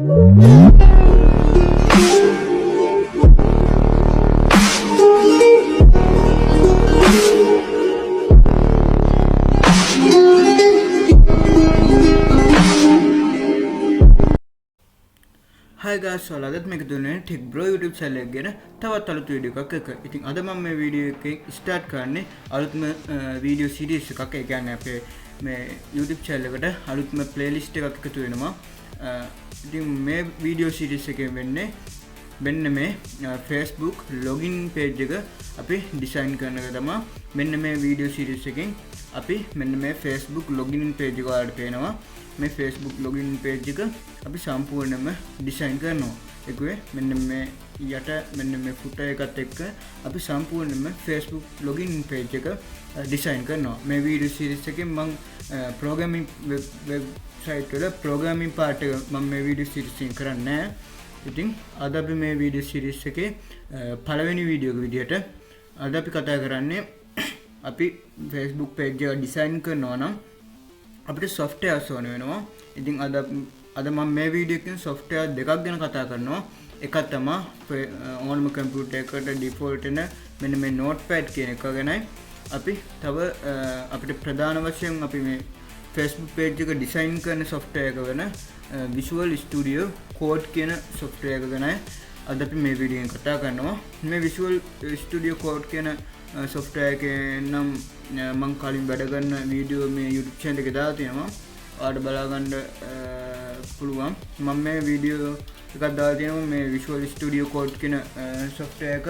Hi guys, so අදත් මේක දුන්නේ ටික් බ්‍රෝ YouTube channel එක ගැන තවත් අලුත් වීඩියෝ එකක් එක. ඉතින් අද මම මේ වීඩියෝ එකේ ස්ටාර්ට් කරන්නේ අලුත්ම වීඩියෝ සීරීස් එකක්. ඒ කියන්නේ අපේ මේ YouTube channel එකට අලුත්ම playlist එකක් එකතු වෙනවා. ඉතින් මේ වීඩියෝ සීරීස් එකේ වෙන්නේ මෙන්න මේ Facebook login page එක අපි ඩිසයින් කරන එක තමයි. මෙන්න මේ වීඩියෝ සීරීස් එකෙන් අපි මෙන්න මේ Facebook login page එක වලට පේනවා. මේ Facebook login page එක අපි සම්පූර්ණයෙන්ම ඩිසයින් කරනවා. ඒකේ මෙන්න මේ යට මෙන්න මේ footer එකත් එක්ක අපි සම්පූර්ණයෙන්ම Facebook login page එක ඩිසයින් කරනවා. මේ වීඩියෝ සීරීස් එකෙන් මම programming website වල programming part එක මම මේ වීඩියෝ සීරීස් එකෙන් කරන්නේ නැහැ. ඉතින් අද අපි මේ වීඩියෝ සීරීස් එකේ පළවෙනි වීඩියෝ එක විදිහට අද අපි කතා කරන්නේ අපි Facebook page එක ඩිසයින් කරනවා නම් අපිට softwares ඕන වෙනවා. ඉතින් අද මම මේ වීඩියෝ එකෙන් software දෙකක් ගැන කතා කරනවා. එකක් තමයි ඕනම කම්පියුටර් එකකට default වෙන මෙන්න මේ notepad කියන එක ගැනයි. අපි තව අපිට ප්‍රධාන වශයෙන් අපි මේ Facebook page එක ඩිසයින් කරන software එක වෙන Visual Studio Code කියන software එක ගැනයි අද අපි මේ වීඩියෝ එකෙන් කතා කරනවා. මේ Visual Studio Code කියන software එකේ නම් මම කලින් වැඩ කරන වීඩියෝ මේ YouTube channel එකේ දාලා තියෙනවා. ඔයාලට බලා ගන්න පුළුවන්. මම මේ වීඩියෝ එකක් දාලා තියෙනවා මේ Visual Studio Code කියන software එක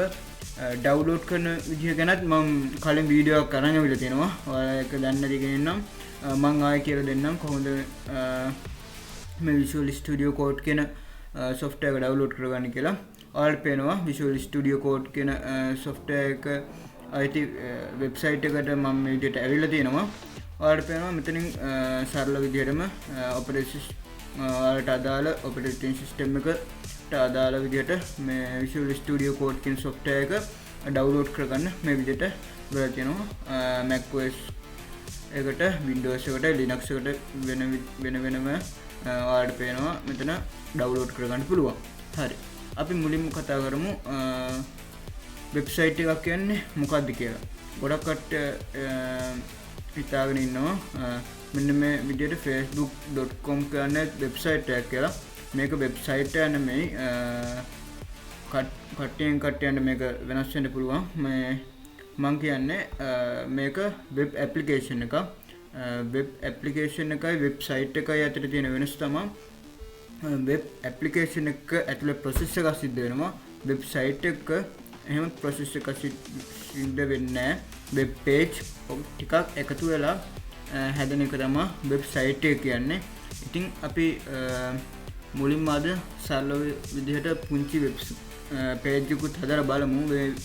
download කරන විදිහ ගැනත් මම කලින් වීඩියෝ එකක් අරන් ආවිලා තියෙනවා. ඔයාලා ඒක දන්නේ නැති කෙනෙක් නම් මම ආයෙ කියලා දෙන්නම් කොහොමද මේ Visual Studio Code කියන software එක download කරගන්න කියලා. ඔයාලට පේනවා Visual Studio Code කියන software එක IT website එකට මම මේ විදිහට ඇවිල්ලා තියෙනවා. ඔයාලට පේනවා මෙතනින් සරල විදිහටම ඔයාලට අදාළ operating system එකට අදාළ විදිහට මේ Visual Studio Code කියන software එක download කරගන්න මේ විදිහට වෙලා තියෙනවා. Mac OS එකට Windows එකට Linux එකට වෙනම ඔයාලට පේනවා මෙතන download කරගන්න පුළුවන්. හරි. අපි මුලින්ම කතා කරමු වෙබ්සයිට් එකක් කියන්නේ මොකක්ද කියලා. ගොඩක් කට්ටිය හිතාගෙන ඉන්නවා මෙන්න මේ විදිහට facebook.com කියන වෙබ්සයිට් එකක් කියලා. මේක වෙබ්සයිට් එක නෙමෙයි. කට්ටියෙන් මේක වෙනස් වෙන්න පුළුවන්. මම කියන්නේ මේක වෙබ් ඇප්ලිකේෂන් එකක්. වෙබ් ඇප්ලිකේෂන් එකයි වෙබ්සයිට් එකයි අතර තියෙන වෙනස තමයි වෙබ් ඇප්ලිකේෂන් එක ඇතුලේ ප්‍රොසෙස් එකක් සිද්ධ වෙනවා. වෙබ්සයිට් එක එහෙම ප්‍රොසෙස් එකක් සිද්ධ වෙන්නේ නැහැ. වෙබ් පේජ් ටිකක් එකතු වෙලා හැදෙන එක තමයි වෙබ්සයිට් එක කියන්නේ. ඉතින් අපි මුලින්ම අද සරල විදිහට පුංචි වෙබ් පේජ් එකකුත් හදලා බලමු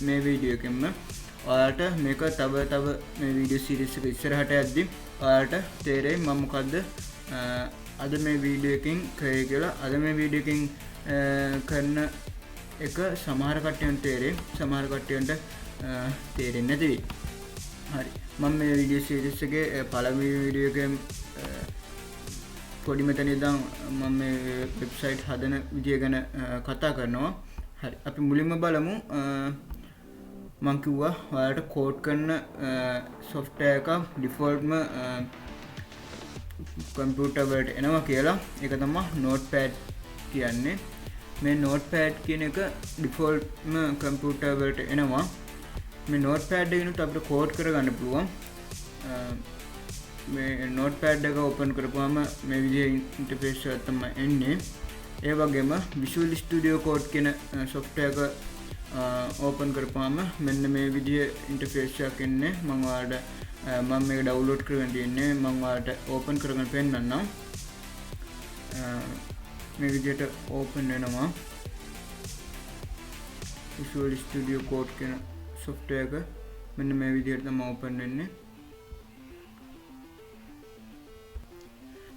මේ වීඩියෝ එකෙන්ම. ඔයාලට මේක තව මේ වීඩියෝ සීරීස් එක ඉස්සරහට යද්දි ඔයාලට තේරෙයි මම මොකද්ද අද මේ වීඩියෝ එකෙන් කරේ කියලා. අද මේ වීඩියෝ එකෙන් කරන එක සමහර කට්ටියන්ට තේරෙයි, සමහර කට්ටියන්ට තේරෙන්නේ නැති වෙයි. හරි. මම මේ වීඩියෝ සීරීස් එකේ පළවෙනි වීඩියෝ එකෙන් පොඩි මෙතන ඉඳන් මම මේ වෙබ්සයිට් හදන විදිය ගැන කතා කරනවා. හරි. අපි මුලින්ම බලමු මම කිව්වා ඔයාලට කෝඩ් කරන software එකක් defaultම computer වලට එනවා කියලා. ඒක තමයි notepad කියන්නේ. මේ notepad කියන එක defaultම computer වලට එනවා. මේ notepad එකනොත් අපිට කෝඩ් කරගන්න පුළුවන්. මේ notepad එක open කරපුවාම මේ විදිහේ interface එකක් තමයි එන්නේ. ඒ වගේම Visual Studio Code කියන software එක open කරපුවාම මෙන්න මේ විදිහේ interface එකක් එන්නේ. මම මේක download කරගෙන තියන්නේ. මම ඔයාලට open කරගෙන පෙන්නන්නම්. මේ විදිහට open වෙනවා Visual Studio Code කියන software එක. මෙන්න මේ විදිහට තමයි open වෙන්නේ.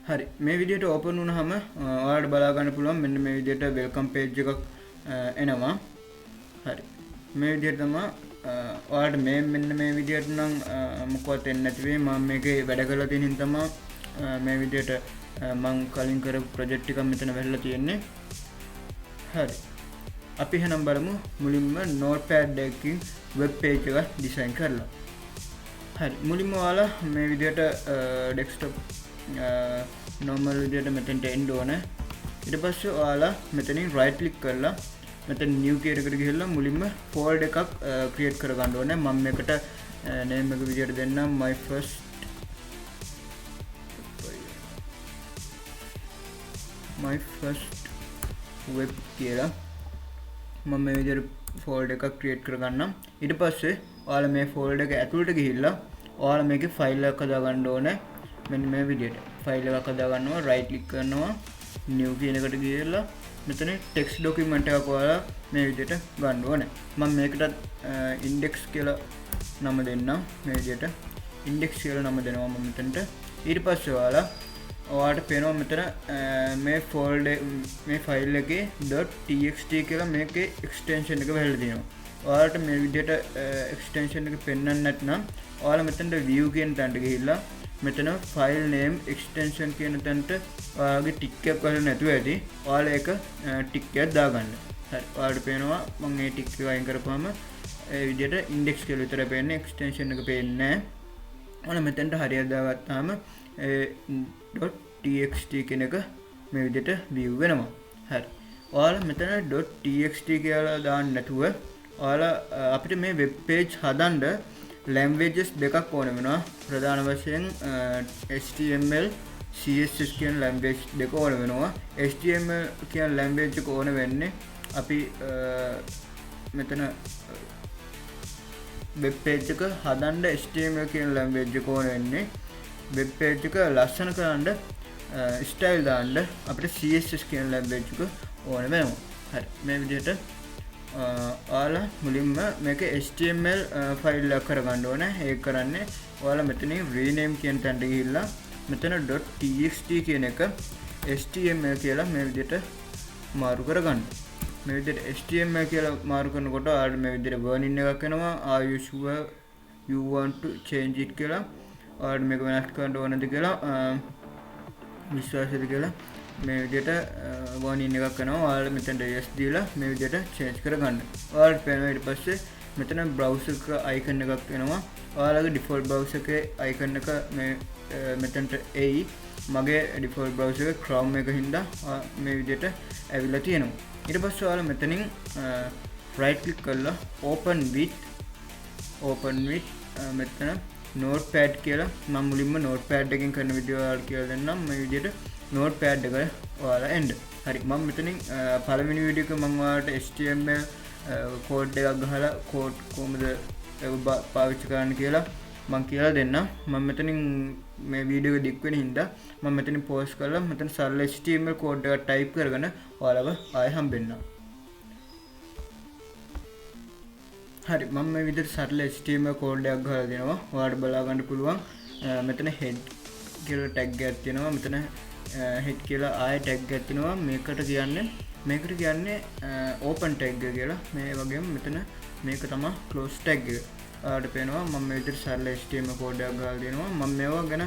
හරි. මේ විදිහට open වුණාම ඔයාලට බලා ගන්න පුළුවන් මෙන්න මේ විදිහට welcome page එකක් එනවා. හරි. මේ විදිහට තමයි ඔයාලට මෙන්න මේ විදිහට නම් මොකවත් එන්නේ නැති වෙයි. මම මේකේ වැඩ කරලා තියෙන හින්දා තමයි මේ විදිහට මං කලින් කරපු ප්‍රොජෙක්ට් එකක් මෙතන වැහලා තියෙන්නේ. හරි. අපි එහෙනම් බලමු මුලින්ම notepad එකකින් web page එකක් design කරලා. හරි. මුලින්ම ඔයාලා මේ විදිහට desktop normal විදිහට මෙතනට එන්න ඕනේ. ඊට පස්සේ ඔයාලා මෙතනින් right click කරලා මෙතන new කියන එකට ගිහිල්ලා මුලින්ම folder එකක් create කර ගන්න ඕනේ. මම මේකට name එක විදිහට දෙන්නම් my first web කියලා. මම මේ විදිහට folder එකක් create කර ගන්නම්. ඊට පස්සේ ඔයාලා මේ folder එක ඇතුළට ගිහිල්ලා ඔයාලා මේකේ file එකක් හදා ගන්න ඕනේ. මෙන්න මේ විදිහට file එකක් හදා ගන්නවා. right click කරනවා new කියන එකට ගිහිල්ලා මෙතන text document එකක් ඔයාලා මේ විදිහට ගන්න ඕනේ. මම මේකට index කියලා නම දෙන්නම්. මේ විදිහට index කියලා නම දෙනවා මම මෙතනට. ඊට පස්සේ ඔයාලට පේනවා මෙතන මේ folder මේ file එකේ .txt කියලා මේකේ extension එක වැහලා තියෙනවා. ඔයාලට මේ විදිහට extension එක පෙන්වන්න නැත්නම් ඔයාලා මෙතනට view කියන තැනට ගිහිල්ලා මෙතන file name extension කියන තැනට ඔයාලගේ ටික් එකක් වල නැතුව ඇති. ඔයාලා ඒක ටික් එකක් දාගන්න. හරි. ඔයාලට පේනවා මම මේ ටික් එක අයින් කරපුවාම ඒ විදිහට index කියලා විතර පේන්නේ extension එක පේන්නේ නැහැ. ඔයාලා මෙතනට හරියට දාගත්තාම .txt කියන එක මේ විදිහට view වෙනවා. හරි. ඔයාලා මෙතන .txt කියලා දාන්න නැතුව ඔයාලා අපිට මේ web page හදන්න languages දෙකක් ඕන වෙනවා. ප්‍රධාන වශයෙන් HTML CSS කියන language දෙක ඕන වෙනවා. HTML කියන language එක ඕන වෙන්නේ අපි මෙතන web page එක හදන්න HTML කියන language එක ඕන වෙන්නේ. web page එක ලස්සන කරන්න style දාන්න අපිට CSS කියන language එක ඕන වෙනවා. හරි. මේ විදිහට ඔයාලා මුලින්ම මේක HTML ෆයිල් එකක් කරගන්න ඕනේ. ඒක කරන්නේ ඔයාලා මෙතනින් rename කියන තැනට ගිහිල්ලා මෙතන .txt කියන එක HTML කියලා මේ විදිහට මාරු කරගන්න. මේ විදිහට HTML කියලා මාරු කරනකොට ඔයාලට මේ විදිහට warning එකක් එනවා. Are you sure you want to change it කියලා. ඔයාලට මේක වෙනස් කරන්න ඕනද කියලා විශ්වාසද කියලා මේ විදිහට warning එකක් එනවා. ඔයාලා මෙතනට yes දීලා මේ විදිහට change කරගන්න. ඔයාලට පේනවා ඊට පස්සේ මෙතන browser එක icon එකක් එනවා. ඔයාලගේ default browser එකේ icon එක මේ මෙතනට එයි. මගේ default browser එක Chrome එක හින්දා මේ විදිහට ඇවිල්ලා තියෙනවා. ඊට පස්සේ ඔයාලා මෙතනින් right click කරලා open with මෙතන notepad කියලා මම මුලින්ම notepad එකෙන් කරන වීඩියෝ වල කියලා දෙන්නම්. මේ විදිහට notepad එක ඔයාලා එන්න. හරි. මම මෙතනින් පළවෙනි වීඩියෝ එක මම ඔයාලට HTML කෝඩ් එකක් ගහලා කෝඩ් කොහොමද පාවිච්චි කරන්න කියලා මම කියලා දෙන්නම්. මම මෙතනින් මේ වීඩියෝ එක දික් වෙන හින්දා මම මෙතනින් පෝස්ට් කරලා මෙතන සරල HTML කෝඩ් එකක් ටයිප් කරගෙන ඔයාලව ආයෙ හම්බෙන්නම්. හරි. මම මේ විදිහට සරල HTML කෝඩ් එකක් ගහලා දෙනවා. ඔයාලට බලා ගන්න පුළුවන්. මෙතන head කියලා tag එකක් තියෙනවා. මෙතන head කියලා ආයෙ tag එකක් තියෙනවා. මේකට කියන්නේ open tag එක කියලා. මේ වගේම මෙතන මේක තමයි close tag එක. ඔයාලට පේනවා මම මේ විදිහට සරල HTML කෝඩ් එකක් ගහලා දෙනවා. මම මේවා ගැන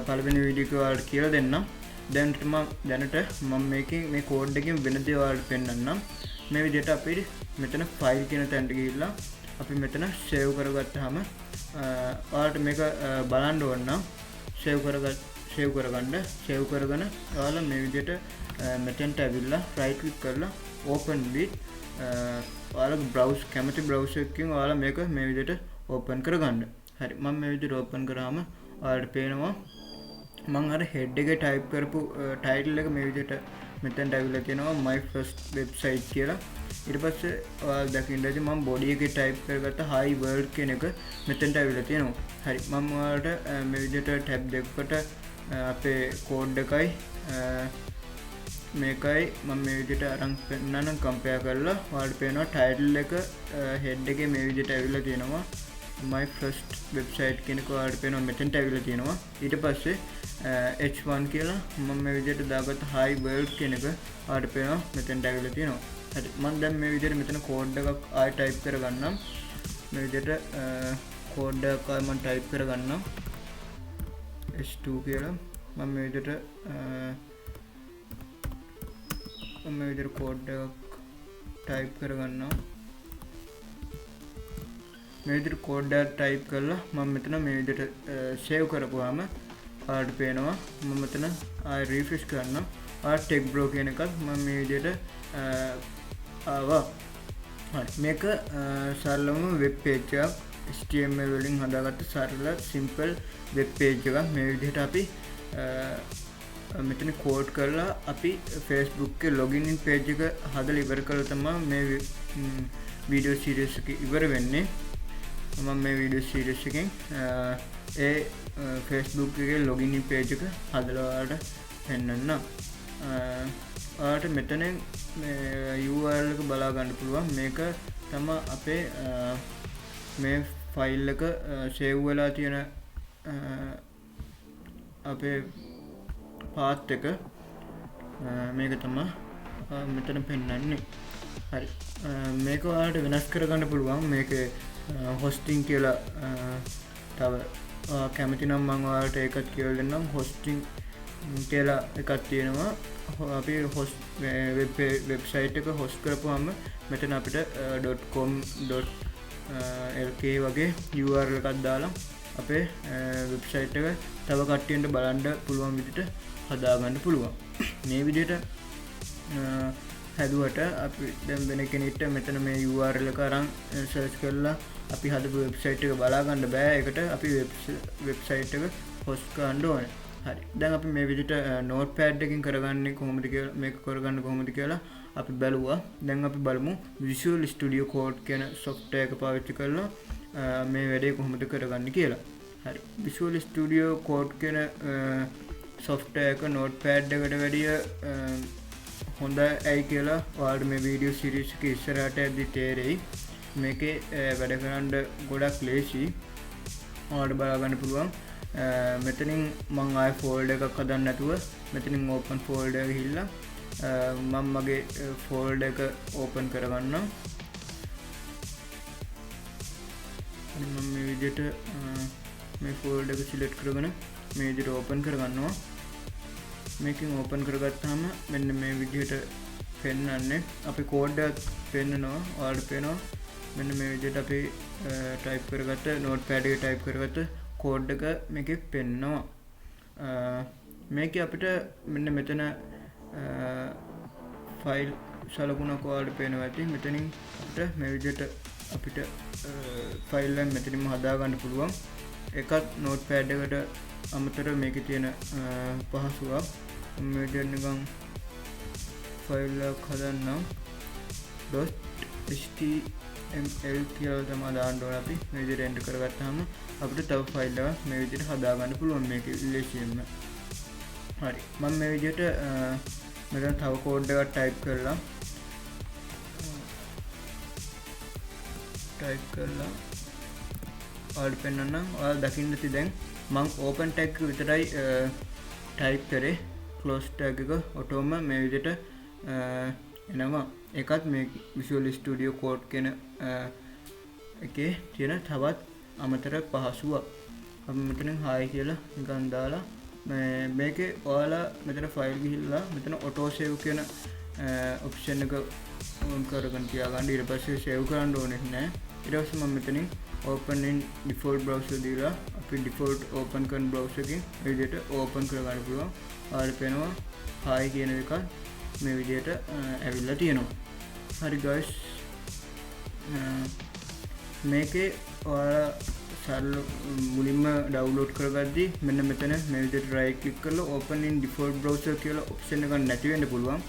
පළවෙනි වීඩියෝ එකේ ඔයාලට කියලා දෙන්නම්. දැනට මම මේ කෝඩ් එකකින් වෙන දේ ඔයාලට පෙන්නන්නම්. මේ විදිහට අපි මෙතන file කියන තැනට ගිහිල්ලා අපි මෙතන save කරගත්තාම ඔයාලට මේක බලන්න ඕන නම් save කරගන්න ඔයාලා මේ විදිහට මෙතනට ඇවිල්ලා right click කරලා open with ඔයාලා browse කැමති browser එකකින් ඔයාලා මේක මේ විදිහට open කරගන්න. හරි. මම මේ විදිහට open කරාම ඔයාලට පේනවා මම අර head එකේ type කරපු title එක මේ විදිහට මෙතනට ඇවිල්ලා තියෙනවා my first website කියලා. ඊට පස්සේ ඔයාලා දකින්න ඇති මම body එකේ type කරගත්ත hi world කියන එක මෙතනට ඇවිල්ලා තියෙනවා. හරි. මම ඔයාලට මේ විදිහට tab දෙකකට අපේ code එකයි මේකයි මම මේ විදිහට අරන් පෙන්නන compare කරලා ඔයාලට පේනවා title එක head එකේ මේ විදිහට ඇවිල්ලා තියෙනවා my first website කියන එක ඔයාලට පේනවා මෙතනට ඇවිල්ලා තියෙනවා. ඊට පස්සේ h1 කියලා මම මේ විදිහට දාගත්ත hi world කියන එක ඔයාලට පේනවා මෙතනට ඇවිල්ලා තියෙනවා. හරි. මම දැන් මේ විදිහට මෙතන code එකක් ආයෙ type කරගන්නම්. මේ විදිහට code එකක් ආයෙ මම type කරගන්නම් h2 කියලා මම මේ විදිහට කෝඩ් එකක් ටයිප් කරගන්නවා. මේ විදිහට කෝඩ් එක ටයිප් කරලා මම මෙතන මේ විදිහට සේව් කරපුවාම ඔයාලට පේනවා. මම මෙතන ආයෙ රිෆ්‍රෙෂ් කරනවා. ආ ටෙක් බ්‍රෝ කියන එකත් මම මේ විදිහට ආවා. හරි. මේක සරලවම වෙබ් පේජ් එකක් HTML වලින් හදාගත්ත සරල සිම්පල් වෙබ් පේජ් එකක්. මේ විදිහට අපි මෙතන කෝඩ් කරලා අපි Facebook එකේ login in page එක හදලා ඉවර කරලා තමයි මේ වීඩියෝ සීරීස් එක ඉවර වෙන්නේ. මම මේ වීඩියෝ සීරීස් එකෙන් ඒ Facebook එකේ login in page එක හදලා ඔයාලට පෙන්නන්න. ඔයාලට මෙතනින් මේ URL එක බලා ගන්න පුළුවන්. මේක තමයි අපේ මේ ෆයිල් එක සේව් වෙලා තියෙන අපේ පාත් එක. මේක තමයි මෙතන පෙන්වන්නේ. හරි. මේක ඔයාලට වෙනස් කරගන්න පුළුවන්. මේකේ හොස්ටිං කියලා තව කැමති නම් මම ඔයාලට ඒකත් කියලා දෙන්නම්. හොස්ටිං කියලා එකක් තියෙනවා. අපි වෙබ්සයිට් එක හොස්ට් කරපුවාම මෙතන අපිට .com.lk වගේ URL එකක් දාලා අපේ වෙබ්සයිට් එක තව කට්ටියන්ට බලන්න පුළුවන් විදිහට හදාගන්න පුළුවන්. මේ විදිහට හැදුවට අපි දැන් වෙන කෙනෙක්ට මෙතන මේ URL එක අරන් සර්ච් කරලා අපි හදපු වෙබ්සයිට් එක බලා ගන්න බෑ. ඒකට අපි වෙබ්සයිට් එක හොස්ට් කරන්න ඕනේ. හරි. දැන් අපි මේ විදිහට නෝට්පෑඩ් එකකින් කරගන්නේ කොහොමද කියලා මේක කරගන්න කොහොමද කියලා අපි බලුවා. දැන් අපි බලමු Visual Studio Code කියන software එක පාවිච්චි කරලා මේ වැඩේ කොහොමද කරගන්නේ කියලා. හරි. Visual Studio Code කියන software එක notepad එකට වැඩිය හොඳයි කියලා ඔයාලට මේ වීඩියෝ සීරීස් එක ඉස්සරහට යද්දි තේරෙයි. මේකේ වැඩ කරන්න ගොඩක් ලේසි. ඔයාලට බලා ගන්න පුළුවන්. මෙතනින් මම ආයෙ ෆෝල්ඩර් එකක් හදන්න නැතුව මෙතනින් ඕපන් ෆෝල්ඩර් එක ගිහිල්ලා මම මගේ ෆෝල්ඩර් එක ඕපන් කරගන්නවා. මම මේ විදිහට මේ ෆෝල්ඩර් එක සිලෙක්ට් කරගෙන මේ විදිහට ඕපන් කරගන්නවා. මේකෙන් ඕපන් කරගත්තාම මෙන්න මේ විදිහට පෙන්වන්නේ අපි කෝඩ් එක පෙන්නනවා. ඔයාලට පේනවා මෙන්න මේ විදිහට අපි ටයිප් කරගත්ත නෝට්පෑඩ් එකේ ටයිප් කරගත්ත කෝඩ් එක මේකේ පෙන්නනවා. මේකේ අපිට මෙන්න මෙතන ෆයිල් සලකුණක් ඔයාලට පේනවා ඇති. මෙතනින් අපිට මේ විදිහට අපිට ෆයිල් එක මෙතනින්ම හදා ගන්න පුළුවන්. එකත් නෝට්පෑඩ් එකට අමතරව මේකේ තියෙන පහසුවක්. මේ විදිහට නිකන් ෆයිල් එකක් හදන්නම්. .html කියලා තමයි දාන්න ඕන අපි. මේ විදිහට එන්ටර් කරගත්තාම අපිට තව ෆයිල් එකක් මේ විදිහට හදා ගන්න පුළුවන් මේකේ ඉලෙසියෙන්ම. හරි. මම මේ විදිහට මෙතන තව කෝඩ් එකක් ටයිප් කරලා ඔයාලට පෙන්නන්නම්. ඔයාලා දකින්න ඇති දැන් මම ඕපන් ටැග් එක විතරයි ටයිප් කරේ. ක්ලෝස් ටැග් එක ඔටෝම මේ විදිහට එනවා. ඒකත් මේ Visual Studio Code කියන එකේ තියෙන තවත් අමතර පහසුවක්. අපි මෙතනින් hi කියලා නිකන් දාලා මේකේ ඔයාලා මෙතන ෆයිල් ගිහිල්ලා මෙතන auto save කියන ඔප්ෂන් එක on කරගෙන තියාගන්න. ඊට පස්සේ save කරන්න ඕනේ නැහැ. ඊට පස්සේ මම මෙතනින් open in default browser දීලා අපි default open කරන browser එකෙන් මේ විදිහට open කරගන්න පුළුවන්. ඔයාලට පේනවා hi කියන එක මේ විදිහට ඇවිල්ලා තියෙනවා. හරි guys. මේකේ ඔයාලා සරල මුලින්ම ඩවුන්ලෝඩ් කරගද්දී මෙන්න මෙතන මේ විදිහට right click කරලා open in default browser කියලා option එකක් නැති වෙන්න පුළුවන්.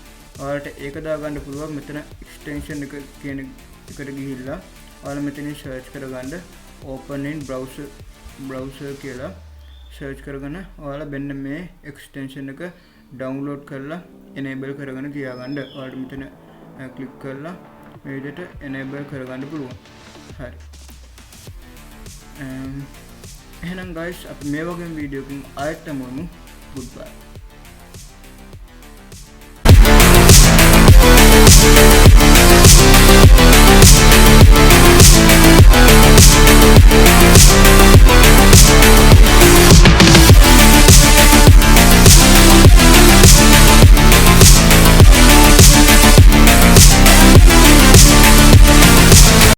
ඔයාලට ඒක දාගන්න පුළුවන්. මෙතන extension එක කියන එකට ගිහිල්ලා ඔයාලා මෙතනින් search කරගන්න open in browser කියලා search කරගෙන ඔයාලා මෙන්න මේ extension එක download කරලා enable කරගෙන තියාගන්න. ඔයාලට මෙතන click කරලා මේ විදිහට enable කරගන්න පුළුවන්. හරි. එහෙනම් guys අපි මේ වගේ වීඩියෝ එකකින් ආයෙත් මුමු. goodbye.